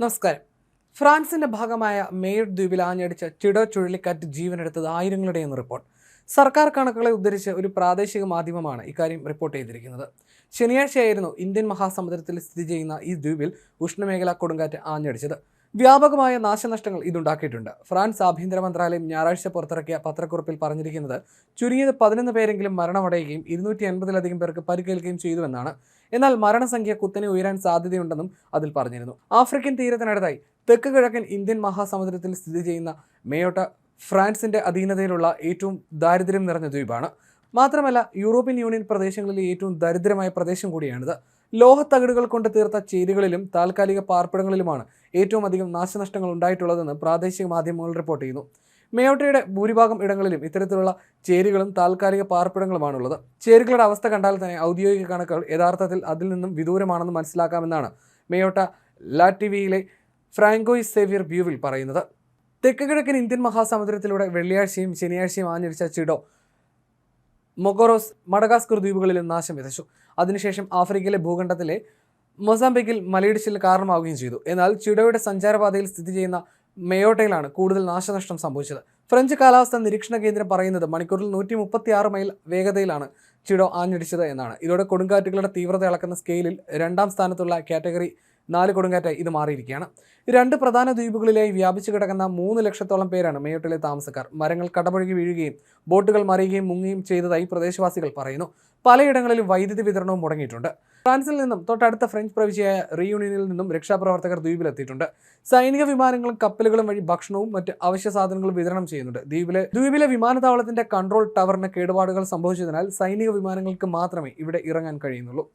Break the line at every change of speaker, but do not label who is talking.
നമസ്കാരം. ഫ്രാൻസിന്റെ ഭാഗമായ മേയർ ദ്വീപിൽ ആഞ്ഞടിച്ച ചിഡോ ചുഴലിക്കാറ്റ് ജീവനെടുത്തത് ആയിരങ്ങളുടെയെന്ന് റിപ്പോർട്ട്. സർക്കാർ കണക്കുകളെ ഉദ്ധരിച്ച് ഒരു പ്രാദേശിക മാധ്യമമാണ് ഇക്കാര്യം റിപ്പോർട്ട് ചെയ്തിരിക്കുന്നത്. ശനിയാഴ്ചയായിരുന്നു ഇന്ത്യൻ മഹാസമുദ്രത്തിൽ സ്ഥിതി ചെയ്യുന്ന ഈ ദ്വീപിൽ ഉഷ്ണമേഖലാ കൊടുങ്കാറ്റ് ആഞ്ഞടിച്ചത്. വ്യാപകമായ നാശനഷ്ടങ്ങൾ ഇതുണ്ടാക്കിയിട്ടുണ്ട്. ഫ്രാൻസ് ആഭ്യന്തര മന്ത്രാലയം ഞായറാഴ്ച പുറത്തിറക്കിയ പത്രക്കുറിപ്പിൽ പറഞ്ഞിരിക്കുന്നത് ചുരുങ്ങിയത് 11 പേരെങ്കിലും മരണമടയുകയും 280-ലധികം പേർക്ക് പരിക്കേൽക്കുകയും ചെയ്തുവെന്നാണ്. എന്നാൽ മരണസംഖ്യ കുത്തനെ ഉയരാൻ സാധ്യതയുണ്ടെന്നും അതിൽ പറഞ്ഞിരുന്നു. ആഫ്രിക്കൻ തീരത്തിനടുത്തായി തെക്ക് കിഴക്കൻ ഇന്ത്യൻ മഹാസമുദ്രത്തിൽ സ്ഥിതി ചെയ്യുന്ന മേയോട്ട ഫ്രാൻസിന്റെ അധീനതയിലുള്ള ഏറ്റവും ദാരിദ്ര്യം നിറഞ്ഞ ദ്വീപാണ്. മാത്രമല്ല യൂറോപ്യൻ യൂണിയൻ പ്രദേശങ്ങളിലെ ഏറ്റവും ദരിദ്രമായ പ്രദേശം കൂടിയാണിത്. ലോഹത്തകിടുകൾ കൊണ്ട് തീർത്ത ചേരികളിലും താൽക്കാലിക പാർപ്പിടങ്ങളിലുമാണ് ഏറ്റവും അധികം നാശനഷ്ടങ്ങൾ ഉണ്ടായിട്ടുള്ളതെന്ന് പ്രാദേശിക മാധ്യമങ്ങൾ റിപ്പോർട്ട് ചെയ്യുന്നു. മേയോട്ടയുടെ ഭൂരിഭാഗം ഇടങ്ങളിലും ഇത്തരത്തിലുള്ള ചേരികളും താൽക്കാലിക പാർപ്പിടങ്ങളുമാണുള്ളത്. ചേരികളുടെ അവസ്ഥ കണ്ടാൽ തന്നെ ഔദ്യോഗിക കണക്കുകൾ യഥാർത്ഥത്തിൽ അതിൽ നിന്നും വിദൂരമാണെന്ന് മനസ്സിലാക്കാമെന്നാണ് മേയോട്ട ലാറ്റിവിയിലെ ഫ്രാങ്കോയിസ് സേവിയർ ബ്യൂവിൽ പറയുന്നത്. തെക്ക് കിഴക്കൻ ഇന്ത്യൻ മഹാസമുദ്രത്തിലൂടെ വെള്ളിയാഴ്ചയും ശനിയാഴ്ചയും ആഞ്ഞടിച്ച ചിഡോ മൊഗോറോസ്, മഡഗാസ്കർ ദ്വീപുകളിലും നാശം വിതച്ചു. അതിനുശേഷം ആഫ്രിക്കയിലെ ഭൂഖണ്ഡത്തിലെ മൊസാംബിക്കിൽ മലയിടിച്ചിൽ കാരണമാവുകയും ചെയ്തു. എന്നാൽ ചിഡോയുടെ സഞ്ചാരപാതയിൽ സ്ഥിതി ചെയ്യുന്ന മേയോട്ടയിലാണ് കൂടുതൽ നാശനഷ്ടം സംഭവിച്ചത്. ഫ്രഞ്ച് കാലാവസ്ഥാ നിരീക്ഷണ കേന്ദ്രം പറയുന്നത് മണിക്കൂറിൽ 136 മൈൽ വേഗതയിലാണ് ചിഡോ ആഞ്ഞടിച്ചത് എന്നാണ്. ഇതോടെ കൊടുങ്കാറ്റുകളുടെ തീവ്രത അളക്കുന്ന സ്കെയിലിൽ 2ാം സ്ഥാനത്തുള്ള കാറ്റഗറി 4 കൊടുങ്കാറ്റായി ഇത് മാറിയിരിക്കുകയാണ്. 2 പ്രധാന ദ്വീപുകളിലായി വ്യാപിച്ചു കിടക്കുന്ന 3 ലക്ഷത്തോളം പേരാണ് മേയോട്ടിലെ താമസക്കാർ. മരങ്ങൾ കടപുഴകി വീഴുകയും ബോട്ടുകൾ മറിയുകയും മുങ്ങുകയും ചെയ്തതായി പ്രദേശവാസികൾ പറയുന്നു. പലയിടങ്ങളിലും വൈദ്യുതി വിതരണവും മുടങ്ങിയിട്ടുണ്ട്. ഫ്രാൻസിൽ നിന്നും തൊട്ടടുത്ത ഫ്രഞ്ച് പ്രവിശ്യയായ റീയൂണിയനിൽ നിന്നും രക്ഷാപ്രവർത്തകർ ദ്വീപിലെത്തിയിട്ടുണ്ട്. സൈനിക വിമാനങ്ങളും കപ്പലുകളും വഴി ഭക്ഷണവും മറ്റ് അവശ്യ സാധനങ്ങളും വിതരണം ചെയ്യുന്നുണ്ട്. ദ്വീപിലെ വിമാനത്താവളത്തിന്റെ കൺട്രോൾ ടവറിന് കേടുപാടുകൾ സംഭവിച്ചതിനാൽ സൈനിക വിമാനങ്ങൾക്ക് മാത്രമേ ഇവിടെ ഇറങ്ങാൻ കഴിയുന്നുള്ളൂ.